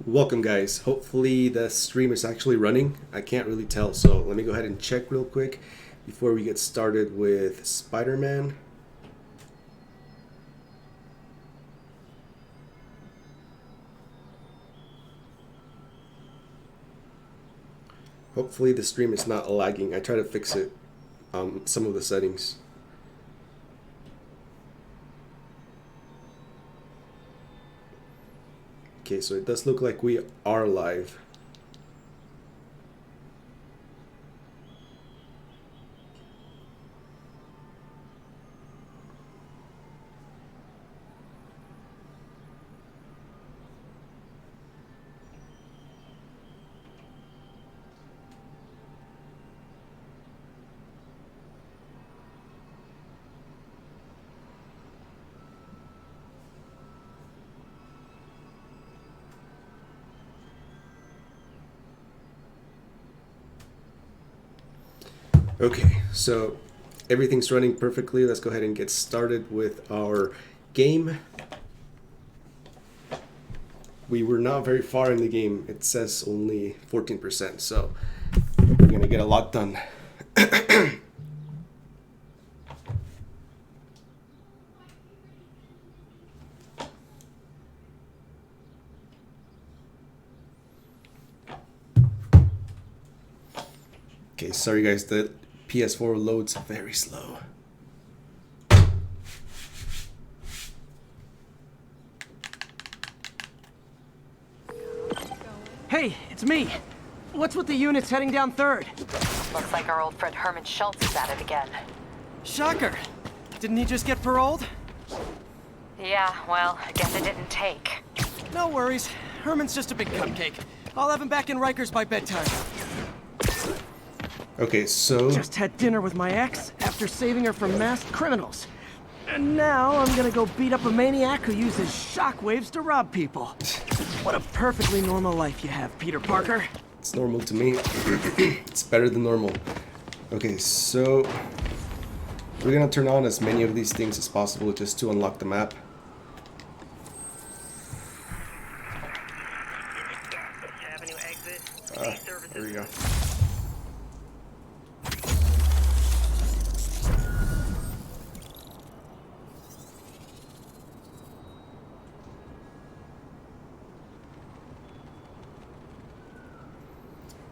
Welcome guys. Hopefully the stream is actually running. I can't really tell, so let me go ahead and check real quick before we get started with Spider-Man. Hopefully the stream is not lagging. I try to fix it on some of the settings. Okay, so it does look like we are live. Okay, so everything's running perfectly. Let's go ahead and get started with our game. We were not very far in the game. It says only 14%, so we're gonna get a lot done. Okay, sorry guys, the PS4 loads very slow. Hey, it's me. What's with the units heading down third? Looks like our old friend Herman Schultz is at it again. Shocker. Didn't he just get paroled? Yeah, well, I guess it didn't take. No worries. Herman's just a big cupcake. I'll have him back in Rikers by bedtime. Okay, so Just had dinner with my ex after saving her from masked criminals. And now I'm gonna go beat up a maniac who uses shockwaves to rob people. What a perfectly normal life you have, Peter Parker. it's normal to me. It's better than normal. Okay, so we're gonna turn on as many of these things as possible just to unlock the map. There we go.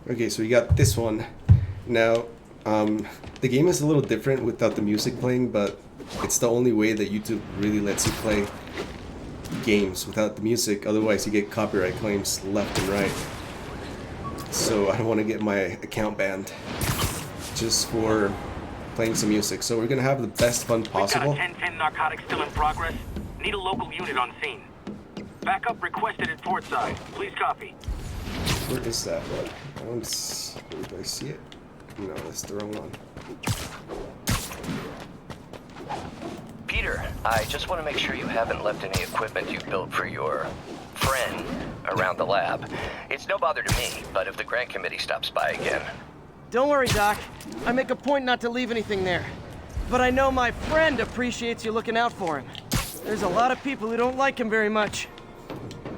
Okay, so we got this one. Now, the game is a little different without the music playing, but it's the only way that YouTube really lets you play games without the music. Otherwise, you get copyright claims left and right. So I don't want to get my account banned just for playing some music. So we're gonna have the best fun possible. We've got a 10-10 narcotics still in progress. Need a local unit on scene. Backup requested at port side. Please copy. Where is that? I don't see. Do I see it? No, that's the wrong one. Peter, I just want to make sure you haven't left any equipment you built for your friend around the lab. It's no bother to me, but if the grant committee stops by again. Don't worry, Doc. I make a point not to leave anything there. But I know my friend appreciates you looking out for him. There's a lot of people who don't like him very much.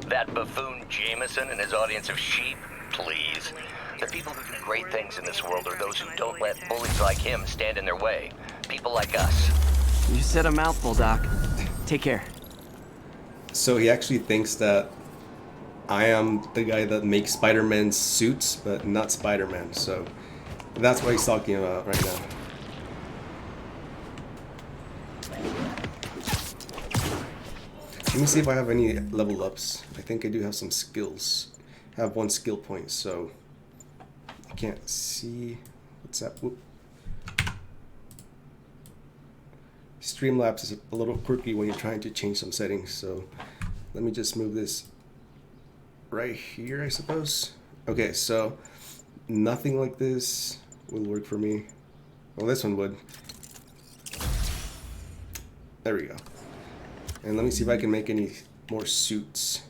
That buffoon Jameson and his audience of sheep? Please. The people who do great things in this world are those who don't let bullies like him stand in their way. People like us. You said a mouthful, Doc. Take care. So he actually thinks that I am the guy that makes Spider-Man's suits, but not Spider-Man. So that's what he's talking about right now. Let me see if I have any level ups. I think I do have some skills. I have one skill point, so I can't see. What's that? Whoop. Streamlabs is a little quirky when you're trying to change some settings, so let me just move this right here, I suppose. Okay, so nothing like this will work for me. Well, this one would. There we go. And let me see if I can make any more suits.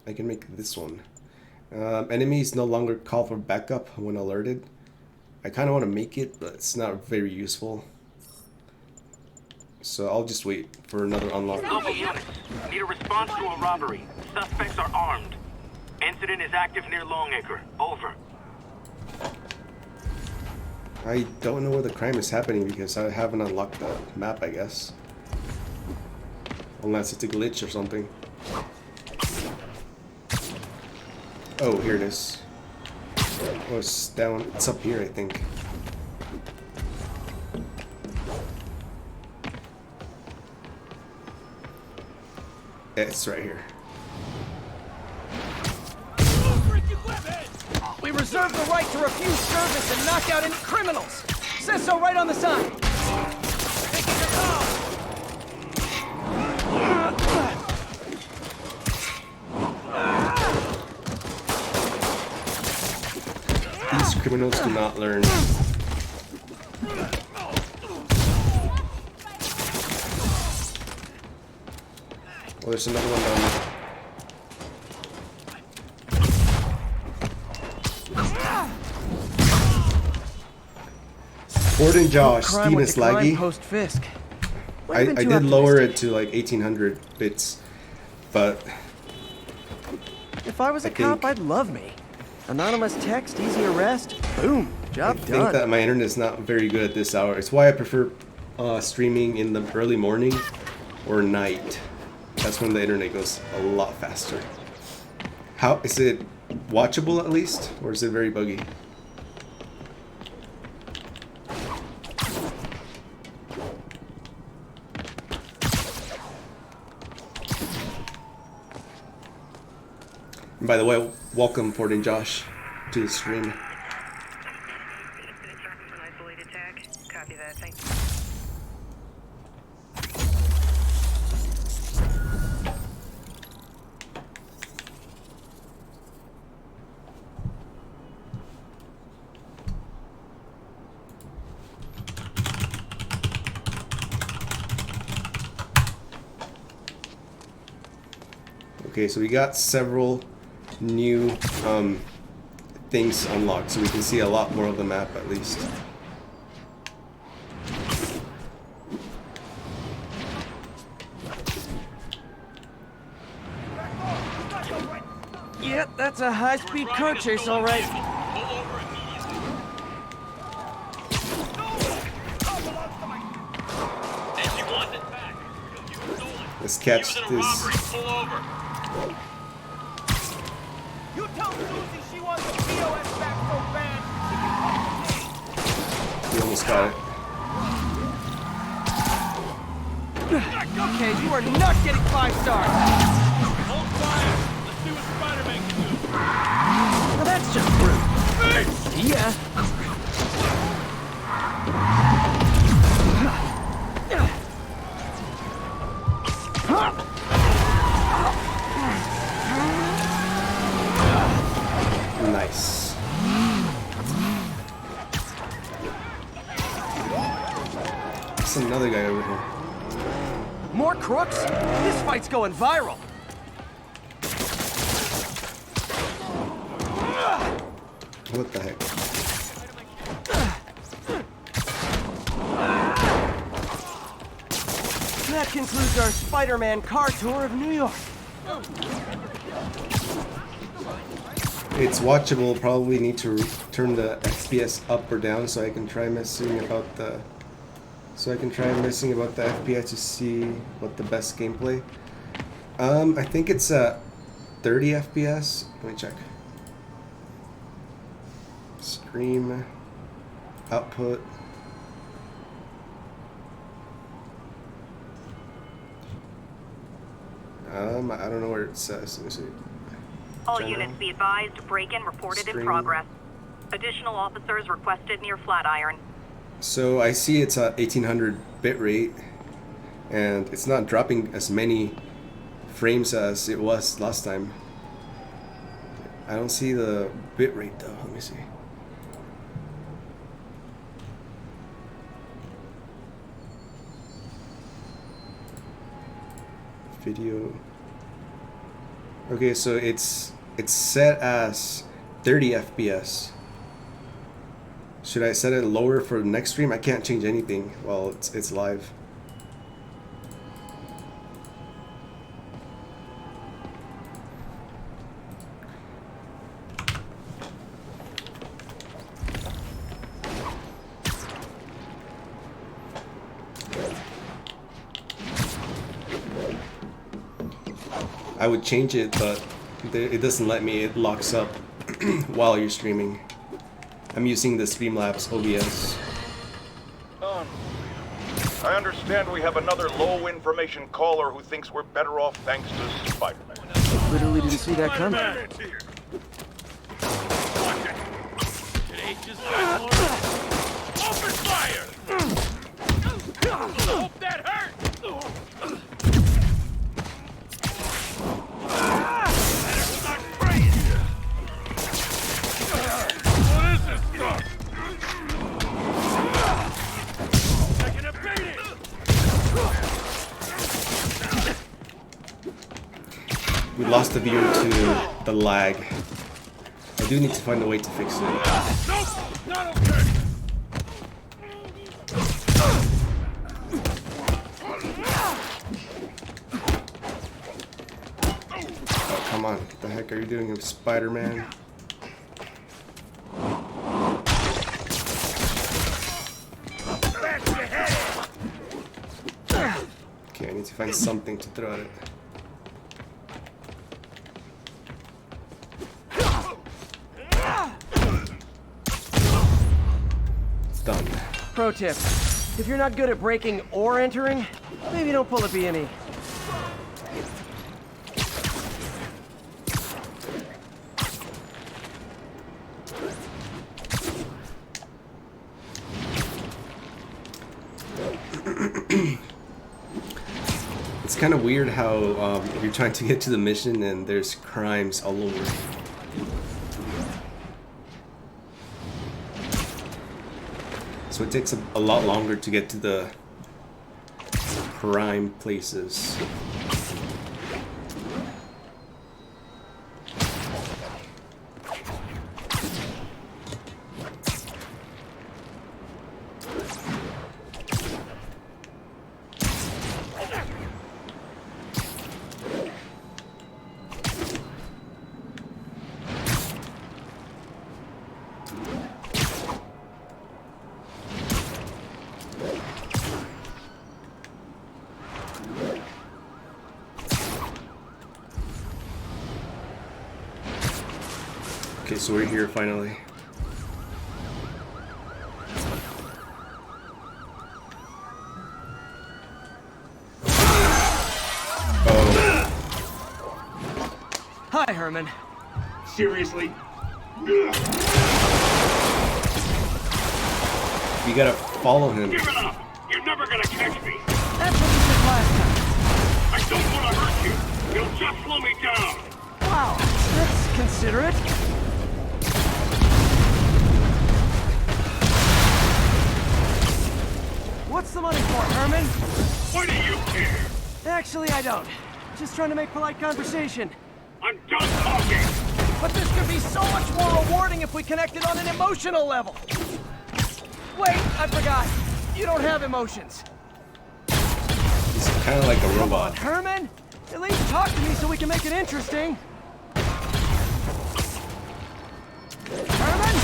I can make this one. Enemies no longer call for backup when alerted. I kind of want to make it, but it's not very useful. So I'll just wait for another unlock. Local units. Need a response to a robbery. Suspects are armed. Incident is active near Longacre. Over. I don't know where the crime is happening because I haven't unlocked the map, I guess. Unless it's a glitch or something. Oh, here it is. Oh, it's down. It's up here, I think. It's right here. We reserve the right to refuse service and knock out any criminals. Says so right on the sign. Taking your call. These criminals do not learn. Oh, there's another one down there. Ford and Josh, Steam is laggy. Post-Fisk. I did lower it to like 1800 bits, but if I was a cop, I'd love me. Anonymous text, easy arrest, boom, job I think done. that my internet is not very good at this hour. It's why I prefer streaming in the early morning or night. That's when the internet goes a lot faster. How is it watchable at least, or is it very buggy? And by the way, welcome Ford and Josh to the stream. Copy that, thank you. Okay, so we got several new things unlocked, so we can see a lot more of the map at least. Yep, that's a high-speed car chase, all right. Let's catch this. You tell Susie she wants the POS back so bad, she can call me. We almost got it. Okay, you are not getting 5 stars. Hold fire. Let's see what Spiderman can do. Well, that's just rude. See ya. Nice. There's another guy over here. More crooks? This fight's going viral. What the heck? That concludes our Spider-Man car tour of New York. It's watchable. Probably need to turn the FPS up or down so I can try messing about the FPS to see what the best gameplay. I think it's 30 FPS. Let me check. Stream output. I don't know where it says. Let me see. All Channel. units be advised, break-in reported Stream. in progress. Additional officers requested near Flatiron. So I see it's at 1800 bitrate, and it's not dropping as many frames as it was last time. I don't see the bitrate though. Let me see. Video. Okay, so it's set as 30 FPS. Should I set it lower for the next stream? I can't change anything while it's live. I would change it, but it doesn't let me. It locks up while you're streaming. I'm using the Streamlabs OBS. I understand we have another low information caller who thinks we're better off thanks to Spiderman. Literally didn't see that coming. Open fire! Hope that hurt! Better start praying! What is this stuff? I can abate it! We lost the viewer to the lag. I do need to find a way to fix it. Nope! Not okay! Come on, what the heck are you doing, Spider-Man? Okay, I need to find something to throw at it. It's done. Pro tip: if you're not good at breaking or entering, maybe don't pull a B&E. It's kind of weird how you're trying to get to the mission and there's crimes all over. So it takes a lot longer to get to the crime places. Okay, so we're here finally. Oh. Hi, Herman. Seriously? You gotta follow him. Give it up! You're never gonna catch me! That's what you said last time. I don't want to hurt you! You'll just slow me down! Wow, that's considerate. What's the money for, Herman? Why do you care? Actually, I don't. Just trying to make polite conversation. I'm done talking! But this could be so much more rewarding if we connected on an emotional level. Wait, I forgot. You don't have emotions. He's kind of like a Come on, robot. Herman. At least talk to me so we can make it interesting. Herman?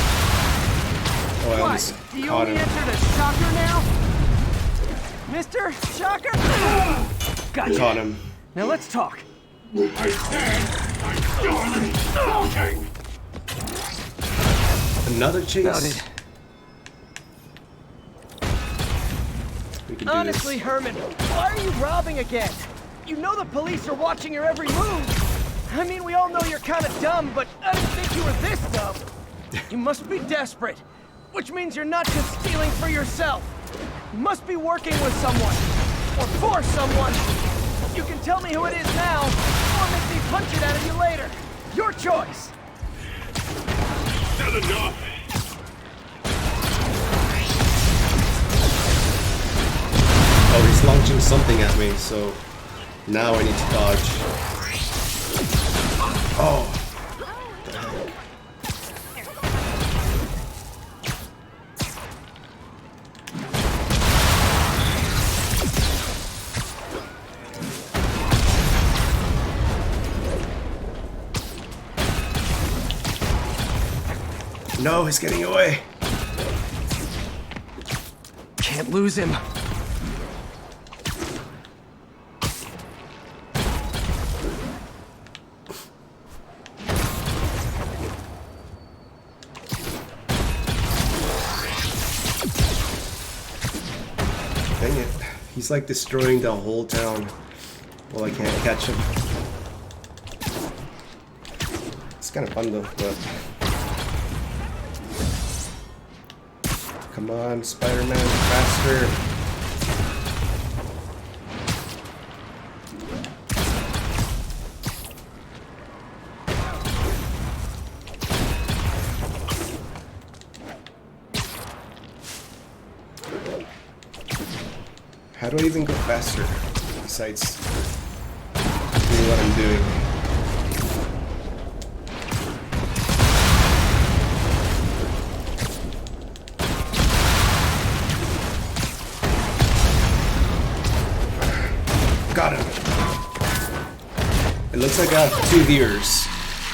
Oh, I What? almost Do you caught only him. answer to Shocker now? Mr. Shocker? Gotcha. Caught him. Now let's talk. I said I'm done talking! Another chase. Noted. We can do Honestly, this. Herman, why are you robbing again? You know the police are watching your every move. I mean, we all know you're kind of dumb, but I didn't think you were this dumb. You must be desperate, which means you're not just stealing for yourself. You must be working with someone, or for someone. You can tell me who it is now, or make me punch it out of you later. Your choice. Not enough! Oh, he's launching something at me, so now I need to dodge. Oh. What the heck? No, he's getting away. Can't lose him. Dang it. He's like destroying the whole town. Well, I can't catch him. It's kind of fun though, but... Come on, Spider-Man, faster! How do I even go faster? Besides doing what I'm doing. Got him. It looks like I have 2 viewers.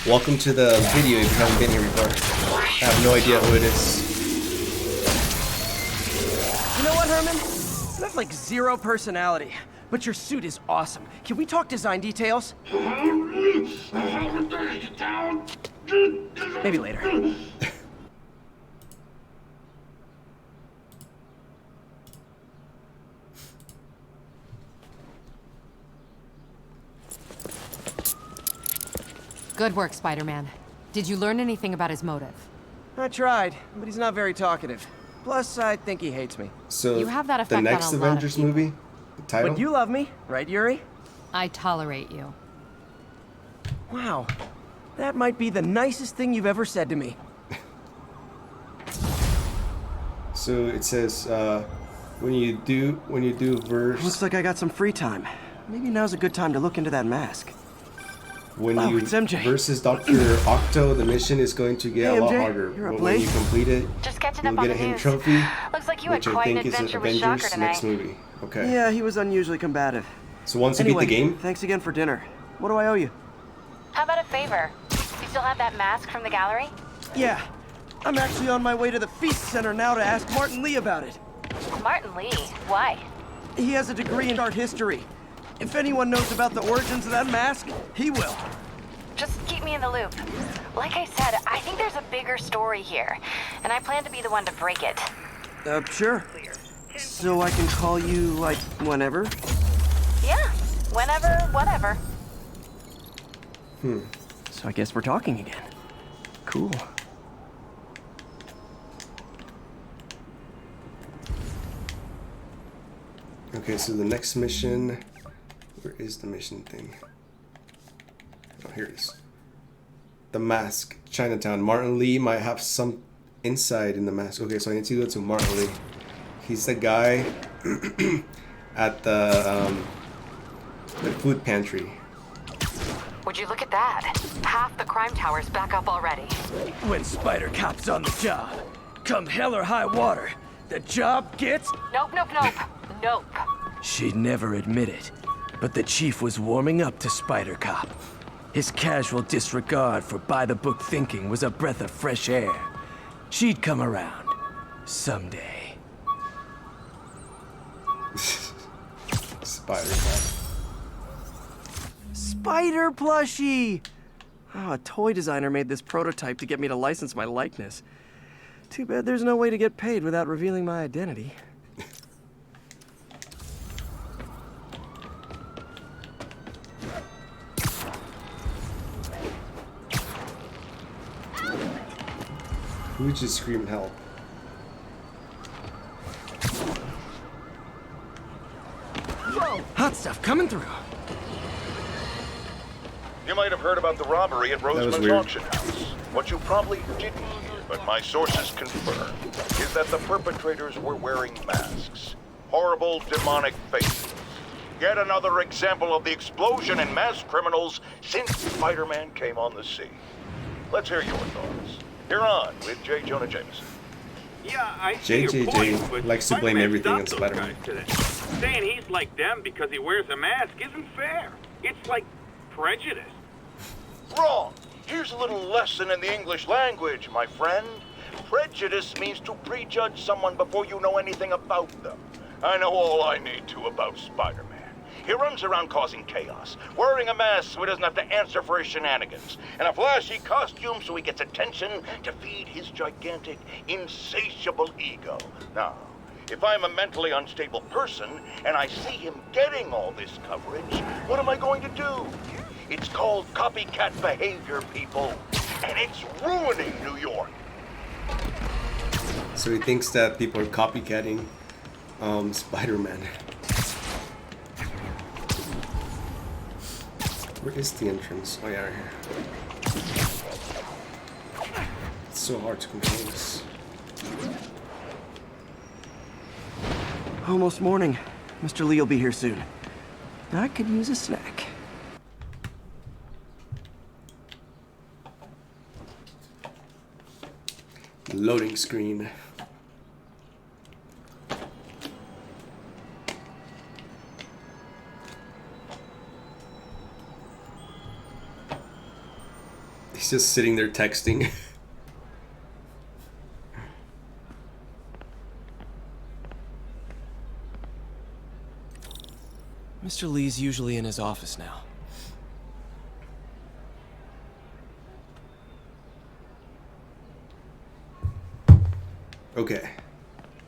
Welcome to the video if you haven't been here before. I have no idea who it is. You know what, Herman? You have like 0 personality, but your suit is awesome. Can we talk design details? Maybe later. Good work, Spider-Man. Did you learn anything about his motive? I tried, but he's not very talkative. Plus, I think he hates me. So You have that the effect on next a lot of Avengers people. movie, the title. But you love me, right, Yuri? I tolerate you. Wow. That might be the nicest thing you've ever said to me. So it says when you do verse Looks like I got some free time. Maybe now's a good time to look into that mask. when Oh, you it's MJ. versus Dr. Octo, the mission is going to get Hey, a lot MJ, harder. you're up But when you late? complete it, Just catching you'll up on get a the hidden news. trophy, Looks like you had which I quite an think is adventure with Avengers Shocker next tonight. movie. Okay. Yeah, he was unusually combative. So once you Anyway, beat the game, thanks again for dinner. What do I owe you? How about a favor? You still have that mask from the gallery? Yeah, I'm actually on my way to the Feast Center now to ask Martin Lee about it. Martin Lee. Why? He has a degree in art history. If anyone knows about the origins of that mask, he will. Just keep me in the loop. Like I said, I think there's a bigger story here, and I plan to be the one to break it. Sure. So I can call you, like, whenever? Yeah, whenever, whatever. So I guess we're talking again. Cool. okay. So the next mission, where is the mission thing? Oh, here it is. The mask, Chinatown. Martin Lee might have some insight in the mask. Okay, so I need to go to Martin Lee. He's the guy at the food pantry. Would you look at that? Half the crime tower's back up already. When Spider Cop's on the job, come hell or high water, the job gets... Nope, nope, nope. Nope. She'd never admit it, but the chief was warming up to Spider Cop. His casual disregard for by-the-book thinking was a breath of fresh air. She'd come around. Someday. Spider-Man. Spider plushie! Oh, a toy designer made this prototype to get me to license my likeness. Too bad there's no way to get paid without revealing my identity. Who just screamed help? Hot stuff coming through. You might have heard about the robbery at was Roseman's weird. auction house. What you probably didn't, but my sources confirm, is that the perpetrators were wearing masks. Horrible, demonic faces. Yet another example of the explosion in mass criminals since Spider-Man came on the scene. Let's hear your thoughts. You're on with J. Jonah Jameson. Yeah, I see your JJJ point, but likes to blame Spider-Man everything on stopped those Spider-Man. guys today. Saying he's like them because he wears a mask isn't fair. It's like prejudice. Wrong. Here's a little lesson in the English language, my friend. Prejudice means to prejudge someone before you know anything about them. I know all I need to about Spider-Man. He runs around causing chaos, wearing a mask so he doesn't have to answer for his shenanigans, and a flashy costume so he gets attention to feed his gigantic, insatiable ego. Now, If I'm a mentally unstable person and I see him getting all this coverage, what am I going to do? It's called copycat behavior, people, and it's ruining New York. So he thinks that people are copycatting Spider-Man. Where is the entrance? Oh yeah, right here. It's so hard to control this. Almost morning. Mr. Lee will be here soon. I could use a snack. Loading screen. He's just sitting there texting. Mr. Lee's usually in his office now. Okay.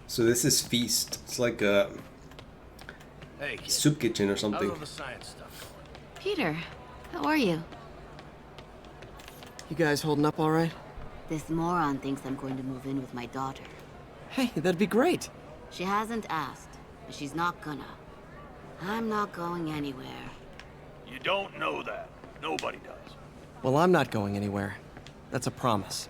So this is Feast. It's like a soup kitchen or something. Peter, how are you? You guys holding up all right? This moron thinks I'm going to move in with my daughter. Hey, that'd be great. She hasn't asked, but she's not gonna. I'm not going anywhere. You don't know that. Nobody does. Well, I'm not going anywhere. That's a promise.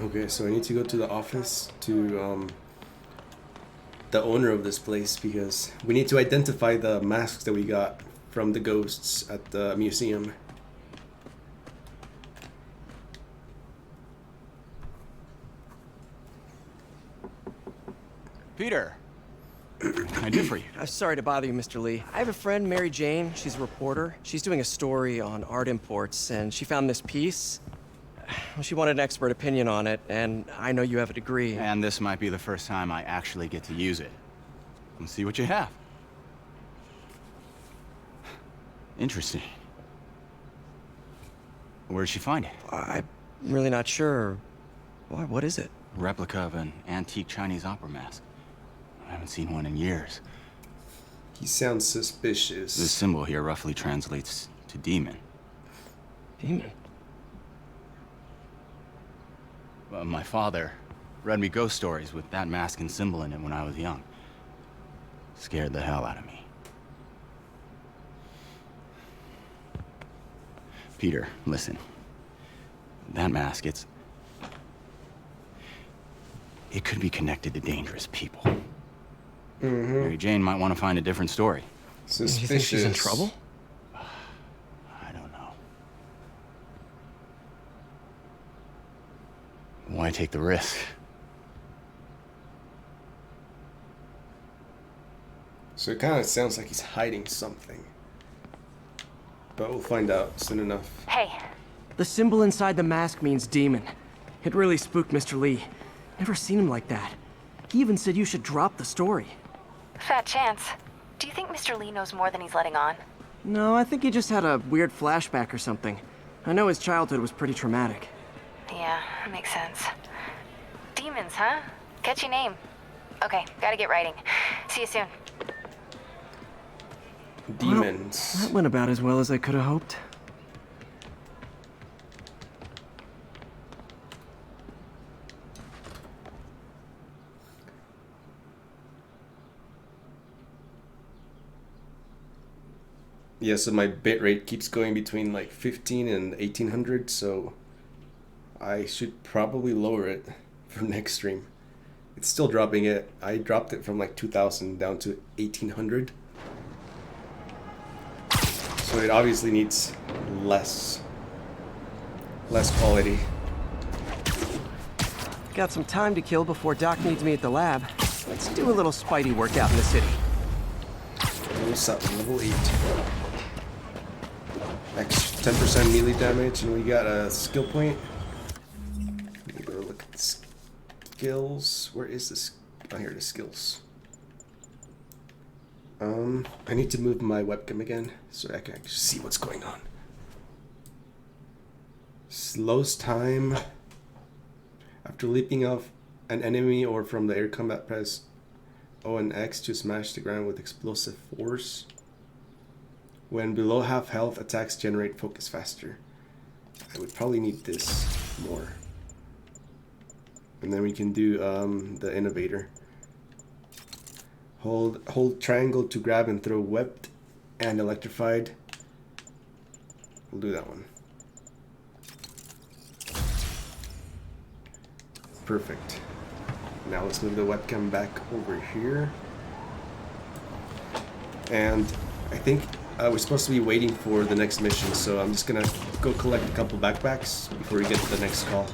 Okay, so I need to go to the office to the owner of this place because we need to identify the masks that we got from the ghosts at the museum. Peter, what can I do for you? I'm sorry to bother you, Mr. Lee. I have a friend, Mary Jane. She's a reporter. She's doing a story on art imports, and she found this piece. Well, she wanted an expert opinion on it, and I know you have a degree. And this might be the first time I actually get to use it. Let's see what you have. Interesting. Where'd she find it? I'm really not sure. Why, what is it? Replica of an antique Chinese opera mask. I haven't seen one in years. He sounds suspicious. This symbol here roughly translates to demon. Demon? My father read me ghost stories with that mask and symbol in it when I was young. Scared the hell out of me. Peter, listen. That mask, it could be connected to dangerous people. Mm-hmm. Mary Jane might want to find a different story. Suspicious. You think she's in trouble? I don't know. Why take the risk? So it kind of sounds like he's hiding something. But we'll find out soon enough. Hey, The symbol inside the mask means demon. It really spooked Mr. Lee. Never seen him like that. He even said you should drop the story. fat chance. Do you think Mr. Lee knows more than he's letting on? No, I think he just had a weird flashback or something. I know his childhood was pretty traumatic. Yeah, makes sense. Demons, huh? Catchy name. Okay, gotta get writing. See you soon. Demons. Well, that went about as well as I could have hoped. Yeah, so my bitrate keeps going between like 15 and 1800, so I should probably lower it for next stream. It's still dropping it. I dropped it from like 2000 down to 1800. So it obviously needs less quality. Got some time to kill before Doc needs me at the lab. Let's do a little Spidey workout in the city. What's up? Level 8. Extra 10% melee damage, and we got a skill point. Let me go look at the skills. Where is this? Oh, here it is, skills. I need to move my webcam again so I can actually see what's going on. Slows time. After leaping off an enemy or from the air combat, press O and X to smash the ground with explosive force. When below half health, attacks generate focus faster. I would probably need this more. And then we can do the innovator. Hold triangle to grab and throw webbed and electrified. We'll do that one. Perfect. Now let's move the webcam back over here. And I think we're supposed to be waiting for the next mission, so I'm just gonna go collect a couple backpacks before we get to the next call.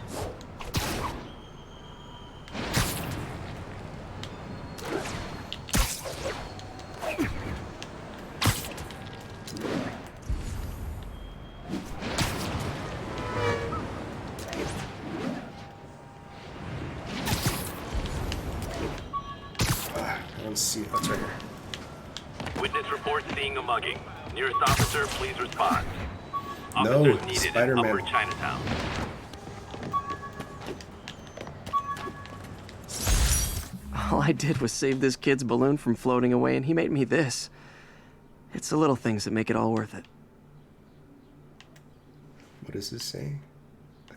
Let's see, that's right here. Witness report seeing a mugging. Nearest officer, please respond. No, Officers needed in Spiderman. Upper Chinatown. All I did was save this kid's balloon from floating away, and he made me this. It's the little things that make it all worth it. What does this say?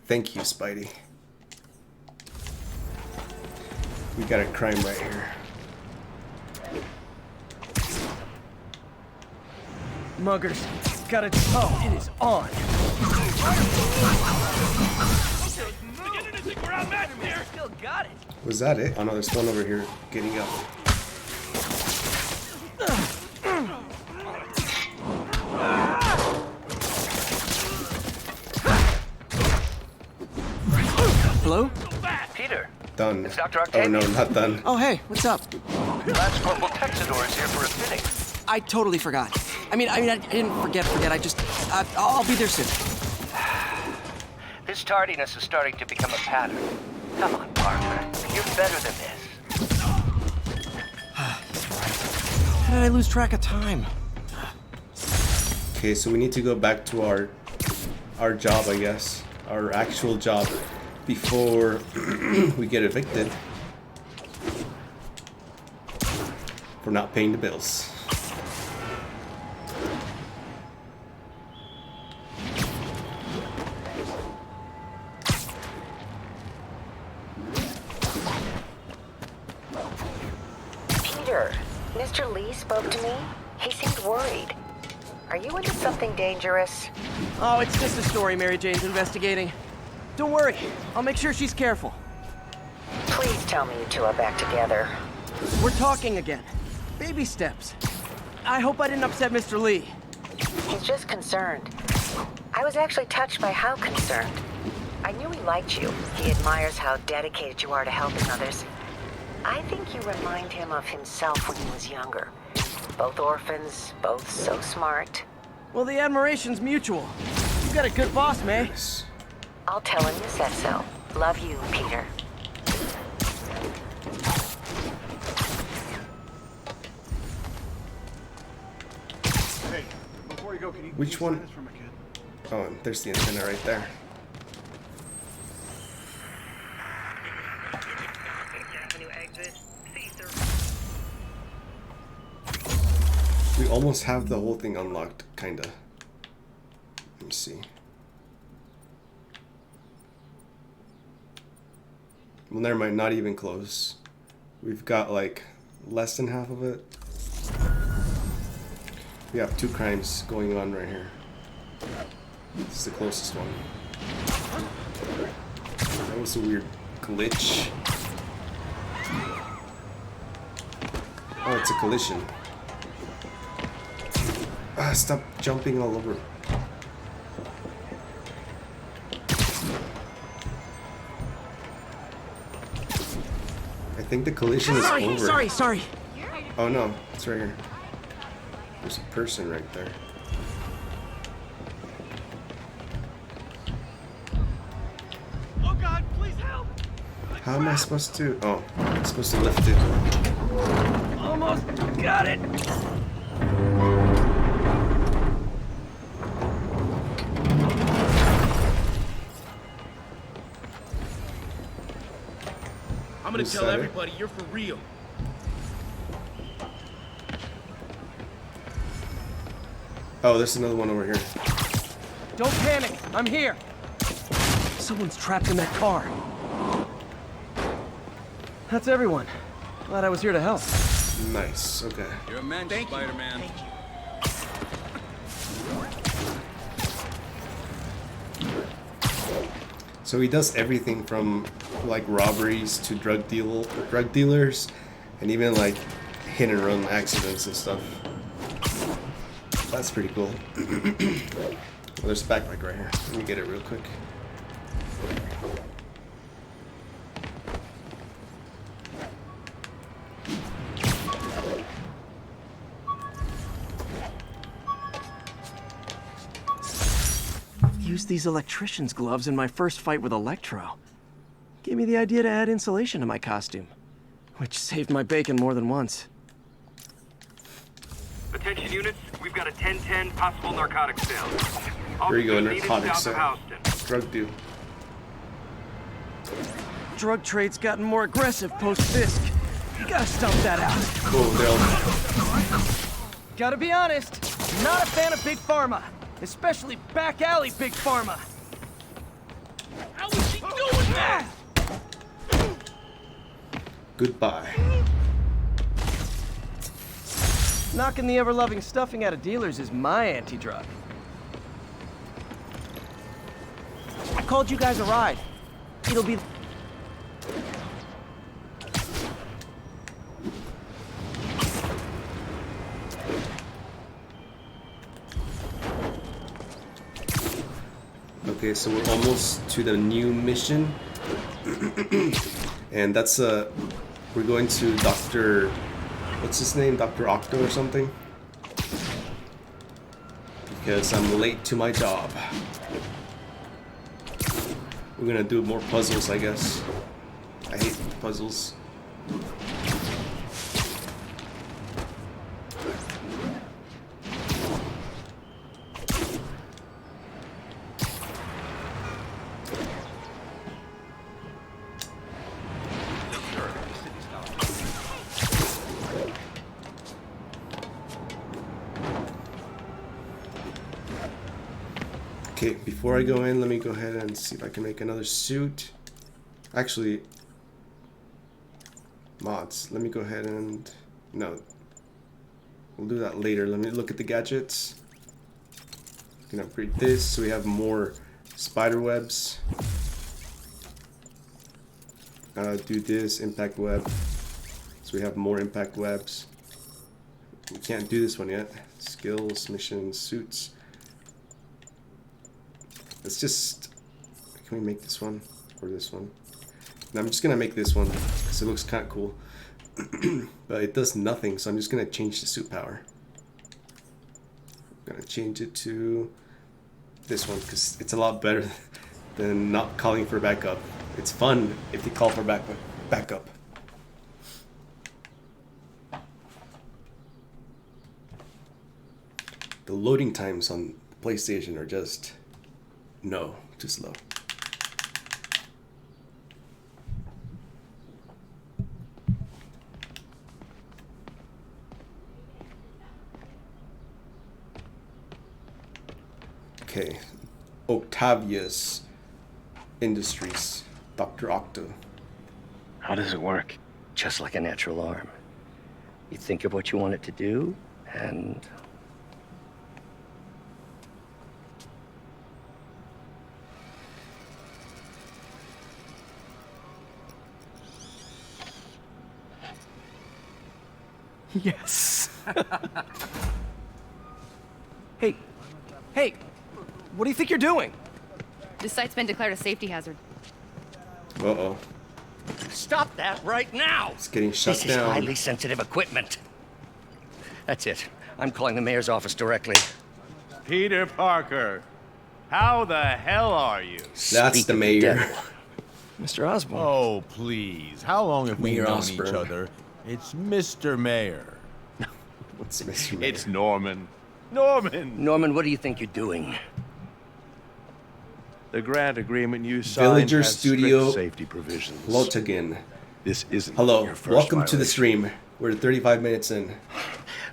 Thank you, Spidey. We got a crime right here. Muggers, got a toe. It is on. Still got it. Was that it? Oh no, there's one over here getting up. Hello? Peter, Done. it's Dr. Oh Octavius. no, not done. Oh, hey, what's up? Lance Corporal Texador is here for a fitting. I totally forgot. I mean, I didn't forget. I just, I'll be there soon. This tardiness is starting to become a pattern. Come on, Parker. You're better than this. How did I lose track of time? Okay, so we need to go back to our job, I guess. Our actual job before we get evicted for not paying the bills. Peter, Mr. Lee spoke to me. He seemed worried. Are you into something dangerous? Oh, it's just a story Mary Jane's investigating. Don't worry, I'll make sure she's careful. Please tell me you two are back together. We're talking again. Baby steps. I hope I didn't upset Mr. Lee. He's just concerned. I was actually touched by how concerned. I knew he liked you. He admires how dedicated you are to helping others. I think you remind him of himself when he was younger. Both orphans, both so smart. Well, the admiration's mutual. You got a good boss, May. Yes. I'll tell him you said so. Love you, Peter. Hey, before you go, can you Which sign one? this for my kid? Oh, and there's the antenna right there. We almost have the whole thing unlocked, kinda. Let me see. Well, never mind, not even close. We've got like less than half of it. We have 2 crimes going on right here. This is the closest one. That was a weird glitch. Oh, it's a collision. Ah, stop jumping all over. I think the collision is over. Sorry. Oh no, it's right here. There's a person right there. Oh God, please help! How am I supposed to? Oh, I'm supposed to lift it. Almost got it. I'm gonna Who's tell that? everybody you're for real. Oh, there's another one over here. Don't panic. I'm here. Someone's trapped in that car. That's everyone. Glad I was here to help. Nice. Okay. You're a man, Spider-Man. So he does everything from like robberies to drug dealers, and even like hit and run accidents and stuff. That's pretty cool. Well, there's a backpack right here. Let me get it real quick. Used these electrician's gloves in my first fight with Electro. Gave me the idea to add insulation to my costume, which saved my bacon more than once. Attention units, we've got a 10-10 possible narcotics sale. Here you go, Officers needed narcotics south of sale. Houston. Drug deal. Drug trade's gotten more aggressive post-Fisk. You gotta stomp that out. Cool, Dale. Gotta be honest, not a fan of Big Pharma. Especially back alley Big Pharma. How is she doing that? Goodbye. Knocking the ever-loving stuffing out of dealers is my anti-drug. I called you guys a ride. It'll be... Okay, so we're almost to the new mission. And that's we're going to Dr. What's his name? Dr. Octo or something? Because I'm late to my job. We're gonna do more puzzles, I guess. I hate puzzles. Okay, before I go in, let me go ahead and see if I can make another suit. Actually, mods. Let me go ahead and... No. We'll do that later. Let me look at the gadgets. We can upgrade this so we have more spider webs. Do this, impact web. So we have more impact webs. We can't do this one yet. Skills, missions, suits. Let's just... Can we make this one? Or this one? No, I'm just gonna make this one because it looks kind of cool. But it does nothing, so I'm just gonna change the suit power. I'm gonna change it to this one because it's a lot better than not calling for backup. It's fun if you call for backup. The loading times on PlayStation are just... No, too slow. Okay, Octavius Industries, Dr. Octo. How does it work? Just like a natural arm. You think of what you want it to do, and... Yes. Hey, what do you think you're doing? This site's been declared a safety hazard. Uh-oh. Stop that right now! It's getting shut This down. is highly sensitive equipment. That's it. I'm calling the mayor's office directly. Peter Parker, how the hell are you? That's Speak the of mayor. devil. Mr. Osborn. Oh, please. How long have we Mayor known Osborn. each other? It's Mr. Mayor. What's Mr. Mayor? It's Norman. Norman! Norman, what do you think you're doing? The grant agreement you signed Villager has Studio strict safety provisions. Lotagen. This isn't Hello, your first welcome to the violation. stream. We're 35 minutes in.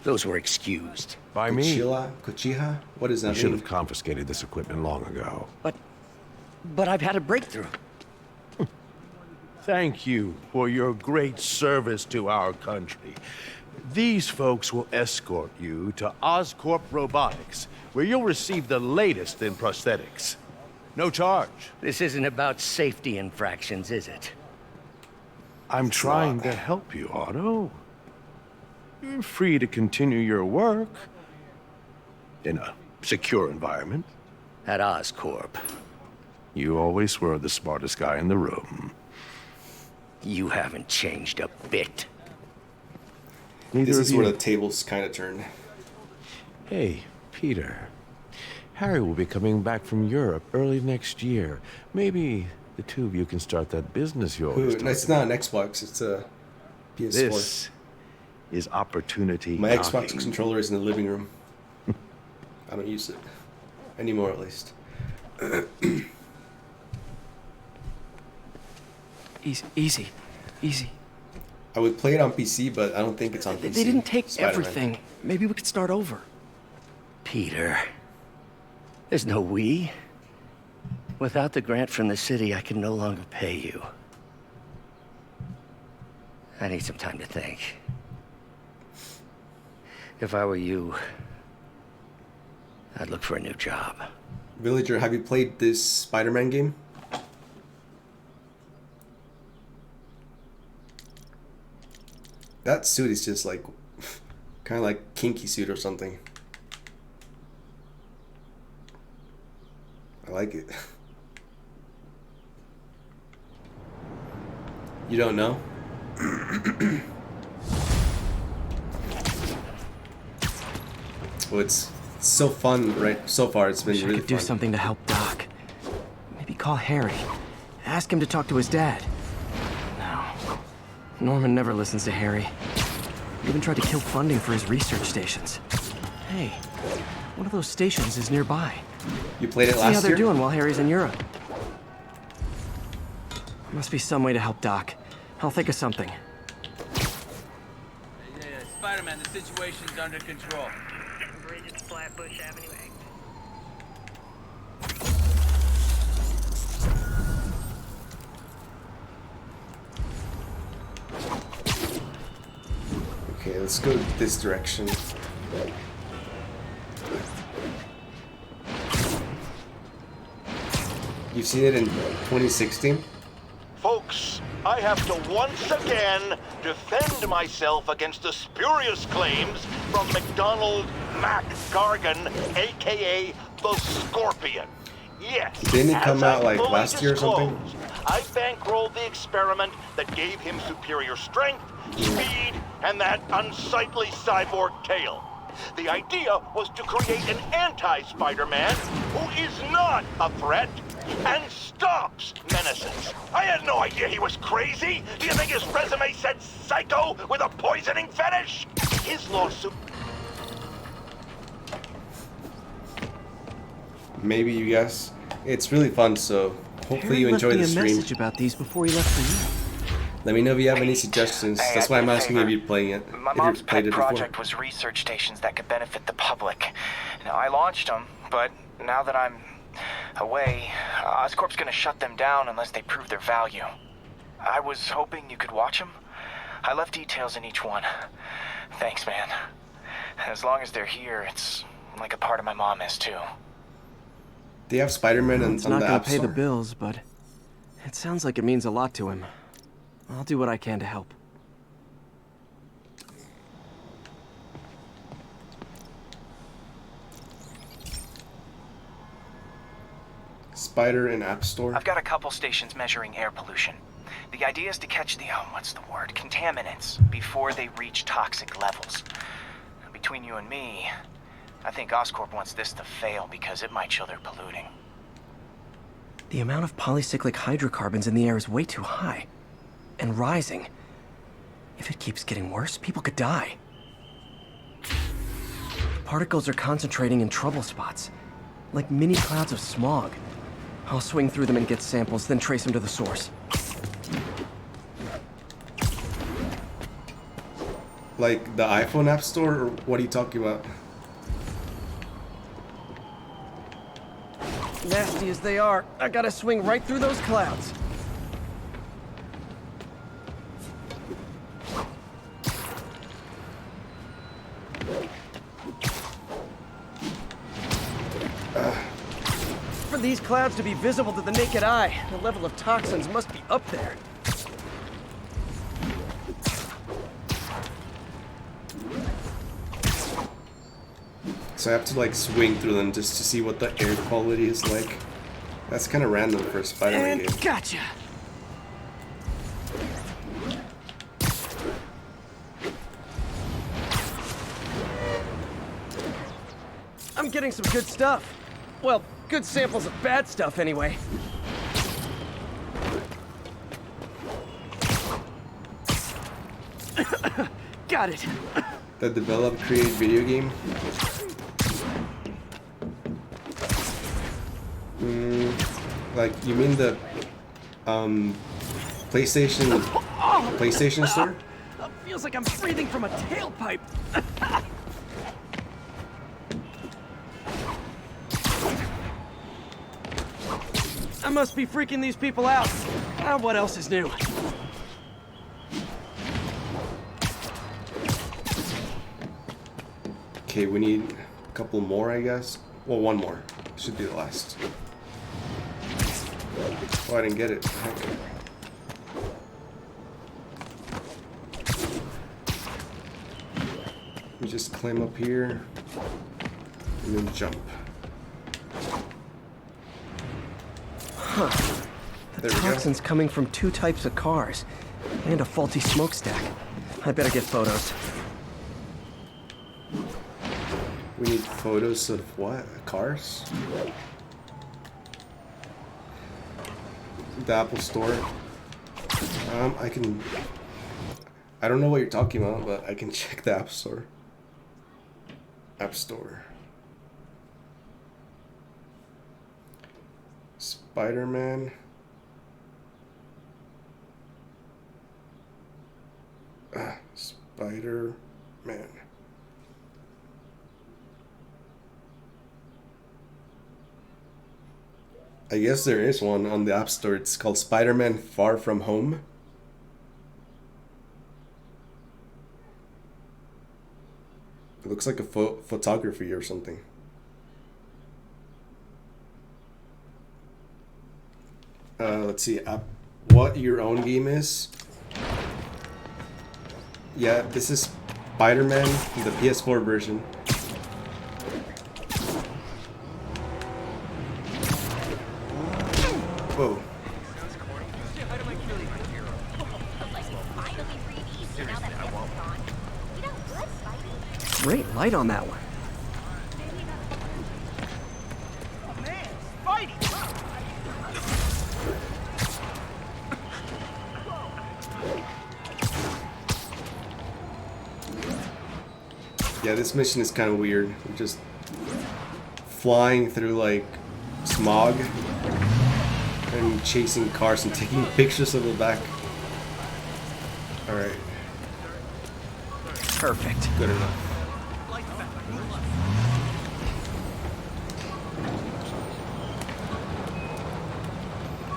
Those were excused. By me. Kuchiha? What does that You mean? should have confiscated this equipment long ago. But I've had a breakthrough. Thank you for your great service to our country. These folks will escort you to Oscorp Robotics, where you'll receive the latest in prosthetics. No charge. This isn't about safety infractions, is it? I'm trying to help you, Otto. You're free to continue your work in a secure environment. At Oscorp. You always were the smartest guy in the room. You haven't changed a bit. Neither This of is you. where the tables kind of turn. Hey, Peter. Harry will be coming back from Europe early next year. Maybe the two of you can start that business you always Ooh, no, it's not an Xbox, it's a PS4. This is opportunity My knocking. Xbox controller is in the living room. I don't use it. Anymore, at least. Easy. I would play it on PC, but I don't think it's on PC. They didn't take Spider-Man. everything. Maybe we could start over. Peter. There's no we. Without the grant from the city, I can no longer pay you. I need some time to think. If I were you, I'd look for a new job. Villager, have you played this Spider-Man game? That suit is just like, kind of like kinky suit or something. I like it. You don't know? Well, it's so fun, right? So far, it's been Wish I really could do fun. something to help Doc. Maybe call Harry. Ask him to talk to his dad. No. Norman never listens to Harry. He even tried to kill funding for his research stations. Hey, one of those stations is nearby. You played it See how last they're year? doing while Harry's in Europe. Must be some way to help Doc. I'll think of something. Spider-Man, the situation's under control. Bridget's Flatbush Avenue exit. Okay, let's go this direction. You've seen it in 2016? Folks, I have to once again defend myself against the spurious claims from McDonald Mac Gargan, aka the Scorpion. Yes, Didn't it come as out I like fully last year or something? disclosed, I bankrolled the experiment that gave him superior strength, speed, and that unsightly cyborg tail. The idea was to create an anti-Spider-Man who is not a threat and stops menaces. I had no idea he was crazy. Do you think his resume said psycho with a poisoning fetish? His lawsuit... Maybe you guys. It's really fun, so hopefully Harry you enjoy left me the a stream. message about these before he left for you. Let me know if you have any suggestions. Hey, That's why I'm asking if you're playing it. My If mom's you've played pet it before. project was research stations that could benefit the public. Now, I launched them, but now that I'm away, Oscorp's gonna shut them down unless they prove their value. I was hoping you could watch them. I left details in each one. Thanks, man. As long as they're here, it's like a part of my mom is too. They have Spider-Man It's on not the gonna App pay Store. the bills, but it sounds like it means a lot to him. I'll do what I can to help. Spider and App Store. I've got a couple stations measuring air pollution. The idea is to catch the, what's the word, contaminants before they reach toxic levels. Between you and me, I think Oscorp wants this to fail because it might show they're polluting. The amount of polycyclic hydrocarbons in the air is way too high. And rising. If it keeps getting worse, people could die. Particles are concentrating in trouble spots, like mini clouds of smog. I'll swing through them and get samples, then trace them to the source. Like the iPhone App Store, or what are you talking about? Nasty as they are, I gotta swing right through those clouds. For these clouds to be visible to the naked eye, the level of toxins must be up there. So I have to like swing through them just to see what the air quality is like. That's kind of random for a Spider-Man game. Gotcha. I'm getting some good stuff. Well, good samples of bad stuff anyway. Got it. The develop create video game. Like you mean the PlayStation store? Feels like I'm breathing from a tailpipe. I must be freaking these people out. What else is new? Okay, we need a couple more, I guess. Well, one more. Should be the last. Oh, I didn't get it. Heck. We just climb up here and then jump. Huh. The toxin's coming from 2 types of cars and a faulty smokestack. I better get photos. We need photos of what? Cars? The Apple Store. I don't know what you're talking about, but I can check the App Store. App Store. Spiderman. Spiderman. I guess there is one on the App Store. It's called Spider-Man Far From Home. It looks like a photography or something. Let's see. What your own game is? Yeah, this is Spider-Man, the PS4 version. Whoa. Great light on that one. Yeah, this mission is kind of weird. We're just flying through like smog and chasing cars and taking pictures of the back. Alright. Perfect. Good enough.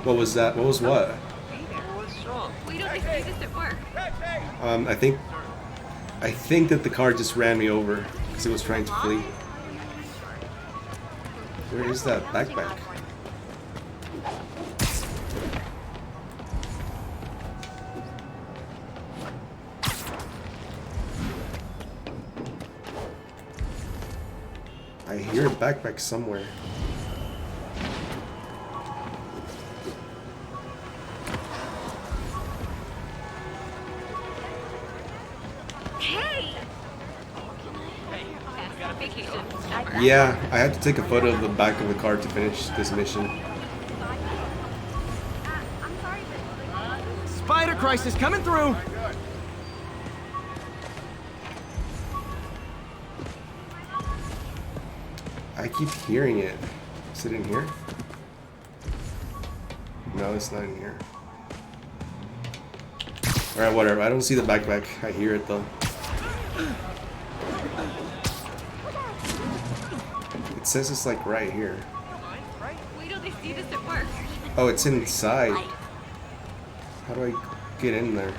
What was that? What was what? We don't expect this at work. I think that the car just ran me over because it was trying to flee. Where is that backpack? I hear a backpack somewhere. Yeah, I had to take a photo of the back of the car to finish this mission. Spider crisis coming through. I keep hearing it. Is it in here? No, it's not in here. Alright, whatever. I don't see the backpack. I hear it though. It says it's like right here. Wait till they see this at work. Oh, it's inside. How do I get in there?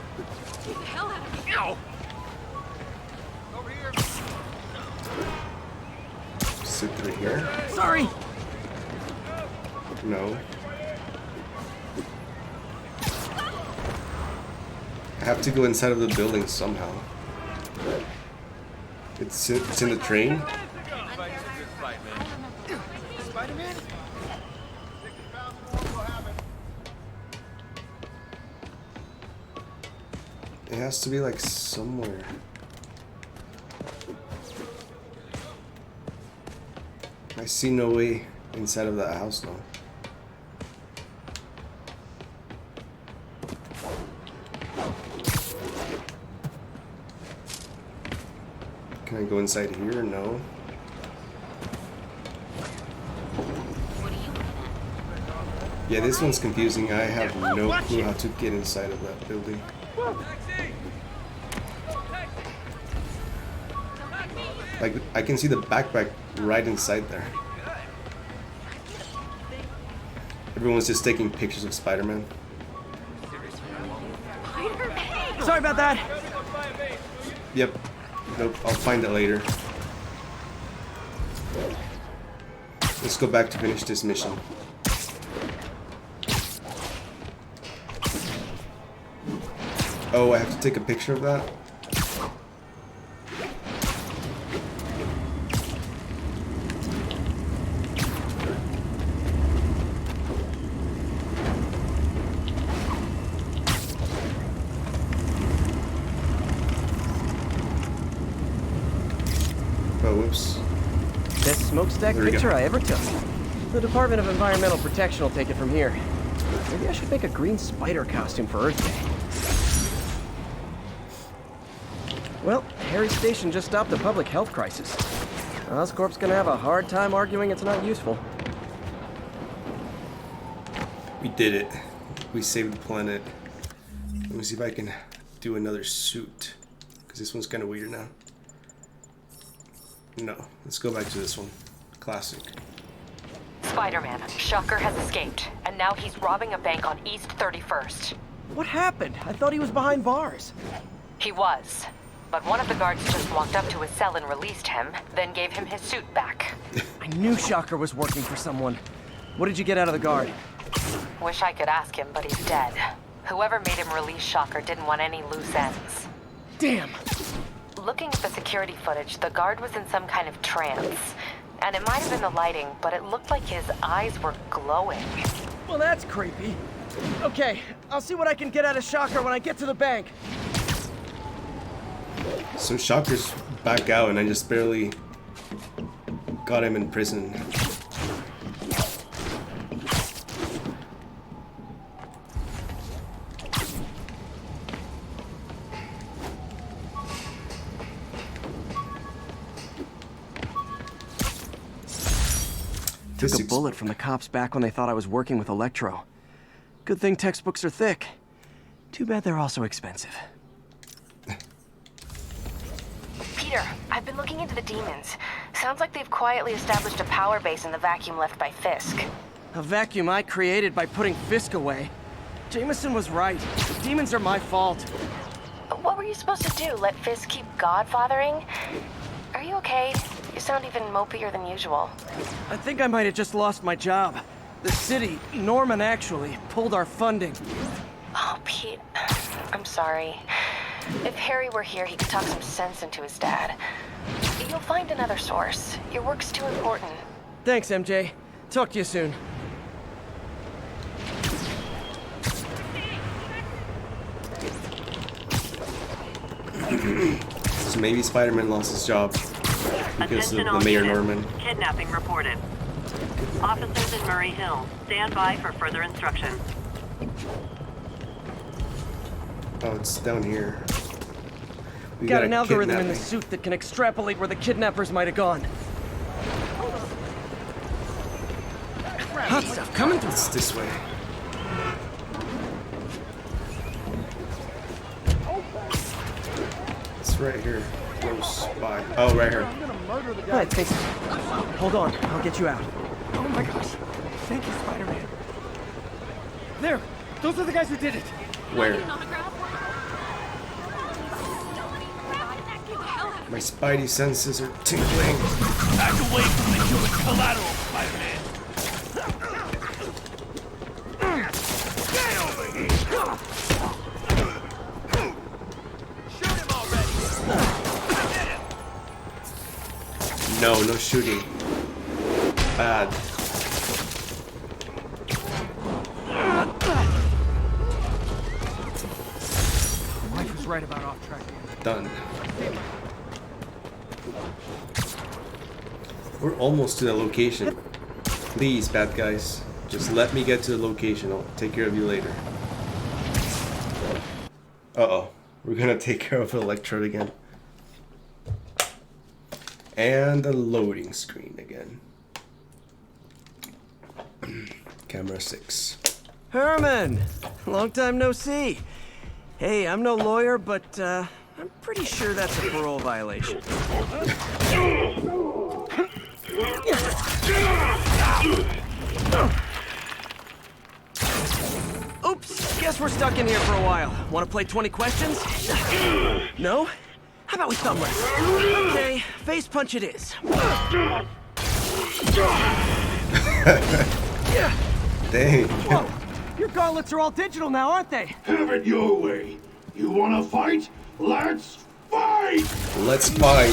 Get the hell out of here. Ow. Sit through here? Sorry. No. I have to go inside of the building somehow. It's in the train? Spider-Man? It has to be like somewhere. I see no way inside of that house now. Can I go inside here? No. Yeah, this one's confusing. I have no clue how to get inside of that building. Like, I can see the backpack right inside there. Everyone's just taking pictures of Spider-Man. Sorry about that. Yep. Nope, I'll find it later. Let's go back to finish this mission. Oh, I have to take a picture of that? Oh, whoops. Best smokestack picture I ever took. The Department of Environmental Protection will take it from here. Maybe I should make a green spider costume for Earth Day. Well, Harry's station just stopped a public health crisis. Oscorp's gonna have a hard time arguing it's not useful. We did it. We saved the planet. Let me see if I can do another suit. Because this one's kind of weird now. No, let's go back to this one. Classic. Spider-Man, Shocker has escaped, and now he's robbing a bank on East 31st. What happened? I thought he was behind bars. He was, but one of the guards just walked up to his cell and released him, then gave him his suit back. I knew Shocker was working for someone. What did you get out of the guard? Wish I could ask him, but he's dead. Whoever made him release Shocker didn't want any loose ends. Damn! Looking at the security footage, the guard was in some kind of trance. And it might have been the lighting, but it looked like his eyes were glowing. Well, that's creepy. Okay, I'll see what I can get out of Shocker when I get to the bank. So Shocker's back out and I just barely got him in prison. Took a bullet from the cops back when they thought I was working with Electro. Good thing textbooks are thick. Too bad they're also expensive. Peter, I've been looking into the demons. Sounds like they've quietly established a power base in the vacuum left by Fisk. A vacuum I created by putting Fisk away. Jameson was right. The demons are my fault. What were you supposed to do? Let Fisk keep godfathering? Are you okay? You sound even mopier than usual. I think I might have just lost my job. The city, Norman actually, pulled our funding. Oh, Pete. I'm sorry. If Harry were here, he could talk some sense into his dad. You'll find another source. Your work's too important. Thanks, MJ. Talk to you soon. So maybe Spider-Man lost his job because of the Mayor Norman. Kidnapping reported. Officers in Murray Hill, stand by for further instruction. Oh, it's down here. We Got an algorithm in the suit that can extrapolate where the kidnappers might have gone. Hot stuff coming through. It's this way. It's right here. close by. Oh, right here. Alright, thanks. Hold on, I'll get you out. Oh my gosh. Thank you, Spider-Man. There! Those are the guys who did it! Where? My spidey senses are tingling. Back away from the human collateral, Spider-Man. Get over here! Shoot him already! Get him! No, no shooting. Bad. Mike was right about off track. Done. We're almost to the location. Please, bad guys. Just let me get to the location. I'll take care of you later. Uh-oh. We're gonna take care of Electrode again. And the loading screen again. Camera 6. Herman! Long time no see. Hey, I'm no lawyer, but I'm pretty sure that's a parole violation. Oops, guess we're stuck in here for a while. Want to play 20 questions? No? How about we thumb wrestle? Okay, face punch it is. Dang. Whoa, your gauntlets are all digital now, aren't they? Have it your way. You wanna fight? Let's fight! Let's fight.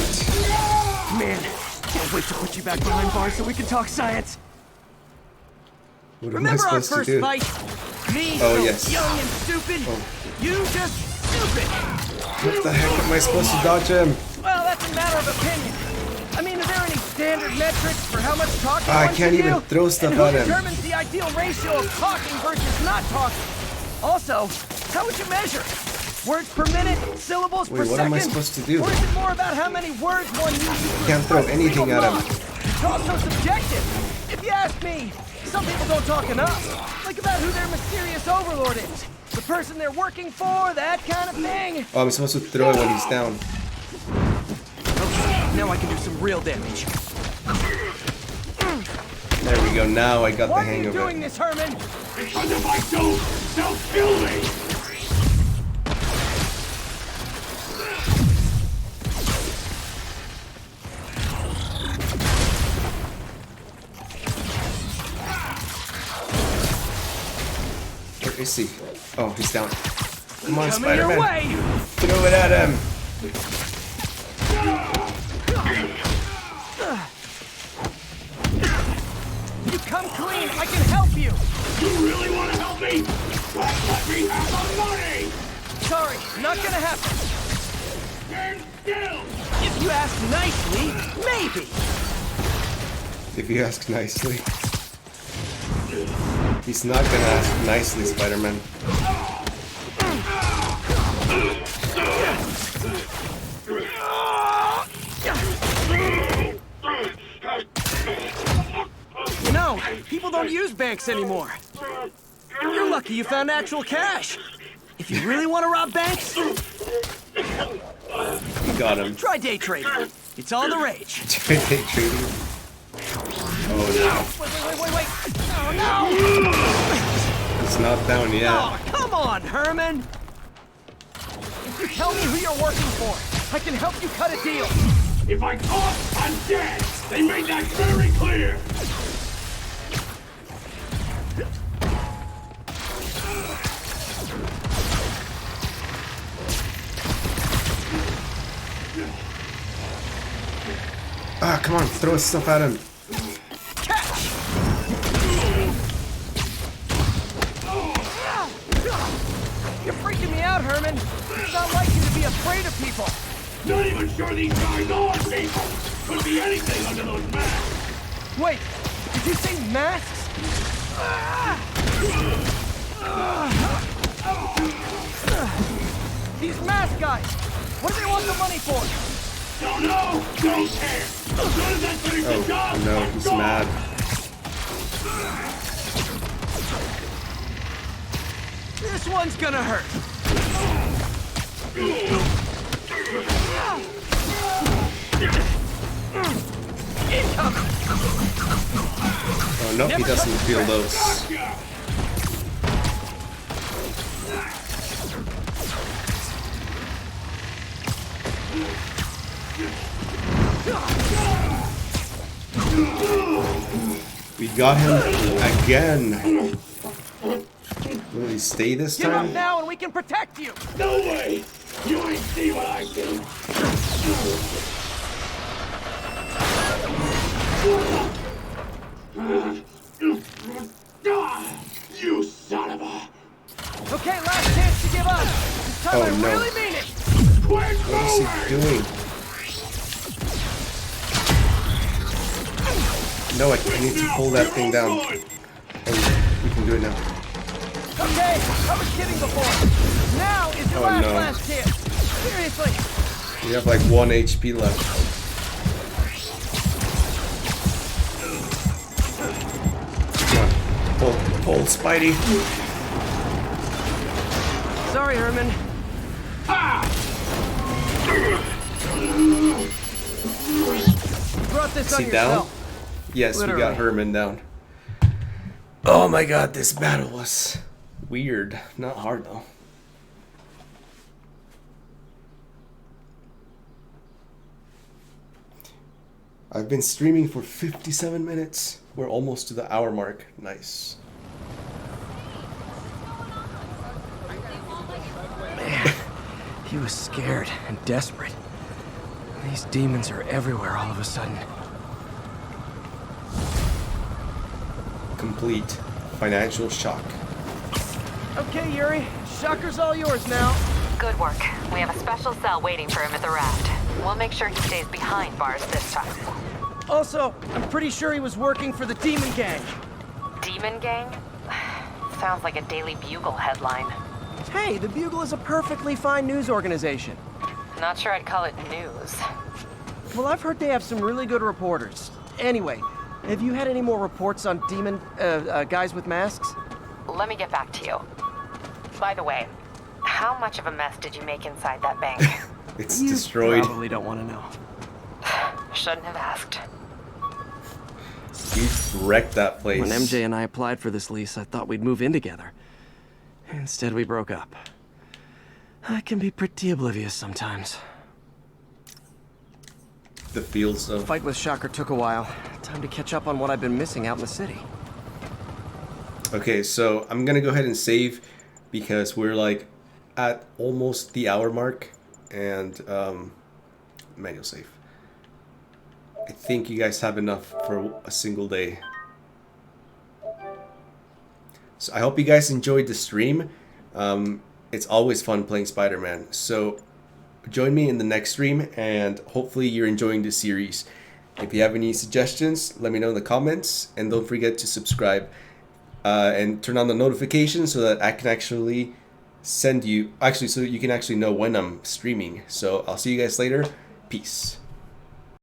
Man, can't wait to put you back behind bars so we can talk science. What am I Remember our supposed to first do? fight? Me, Oh, so yes. young and stupid. Oh. You just stupid. What the heck am I supposed to dodge him? Well, that's a matter of opinion. I mean, are there any standard metrics for how much talking I one can't should even do? throw stuff and who at him. determines the ideal ratio of talking versus not talking? Also, how would you measure? Words per minute, syllables per Wait, second? what am I supposed to do? Or is it more about how many words one uses to Can't throw express a anything single at him. thought? It's also subjective. If you ask me, some people don't talk enough. Think about who their mysterious overlord is. The person they're working for, that kind of thing. Oh, I'm supposed to throw it when he's down. Okay, now I can do some real damage. There we go. Now I got the Why hang are you of doing it. this, Herman? Because if I don't, they'll kill me! Where is he? Oh, he's down. Come on, Coming your Spider-Man. way. Throw it at him. You come clean, I can help you. You really want to help me? Well, let me have the money! Sorry, not gonna happen. Stand still! If you ask nicely, maybe. If you ask nicely. He's not gonna ask nicely, Spider-Man. You know, people don't use banks anymore. You're lucky you found actual cash. If you really want to rob banks, Got him. try day trading. It's all the rage. Day trading. Oh Wait. Oh, no! no. It's not down yet. Oh, come on, Herman! If you tell me who you're working for, I can help you cut a deal. If I talk, I'm dead! They made that very clear! Ah, come on, throw stuff at him. You're freaking me out, Herman. It's not like you to be afraid of people. Not even sure these guys are people! Could be anything under those masks! Wait, did you say masks? These mask guys, what do they want the money for? Don't know! Don't care! As soon as I finish the job, Oh no, I'm he's gone. mad. This one's gonna hurt. No, he doesn't feel those. We got him again. Will he stay this Give up time? now and we can protect you! No way! You ain't see what I do! You son of a... Okay, last chance to give up! This time Oh, I no. really mean it! What is he doing? No, I need to pull that thing down. Oh, we can do it now. Okay, I was kidding before. Now is your Oh, no. last chance. Seriously. We have like 1 HP left. Come on. Pull, Spidey. Sorry, Herman. You brought this Is on he down? yourself. Yes, we Literally. got Herman down. Oh my god, this battle was weird. Not hard though. I've been streaming for 57 minutes. We're almost to the hour mark. Nice. Man, he was scared and desperate. These demons are everywhere all of a sudden. Complete financial shock. Okay, Yuri. Shocker's all yours now. Good work. We have a special cell waiting for him at the raft. We'll make sure he stays behind bars this time. Also, I'm pretty sure he was working for the Demon Gang. Demon Gang? Sounds like a Daily Bugle headline. Hey, the Bugle is a perfectly fine news organization. Not sure I'd call it news. Well, I've heard they have some really good reporters. Anyway, have you had any more reports on demon, guys with masks? Let me get back to you. By the way, how much of a mess did you make inside that bank? It's You destroyed. probably don't want to know. Shouldn't have asked. You wrecked that place. When MJ and I applied for this lease, I thought we'd move in together. Instead, we broke up. I can be pretty oblivious sometimes. The fields The of... fight with Shocker took a while. Time to catch up on what I've been missing out in the city. Okay, so I'm gonna go ahead and save because we're like at almost the hour mark, and manual save. I think you guys have enough for a single day. So I hope you guys enjoyed the stream. It's always fun playing Spider-Man. So join me in the next stream, and hopefully you're enjoying this series. If you have any suggestions, let me know in the comments, and don't forget to subscribe and turn on the notifications so that I can actually send you, so you can actually know when I'm streaming. So I'll see you guys later. Peace.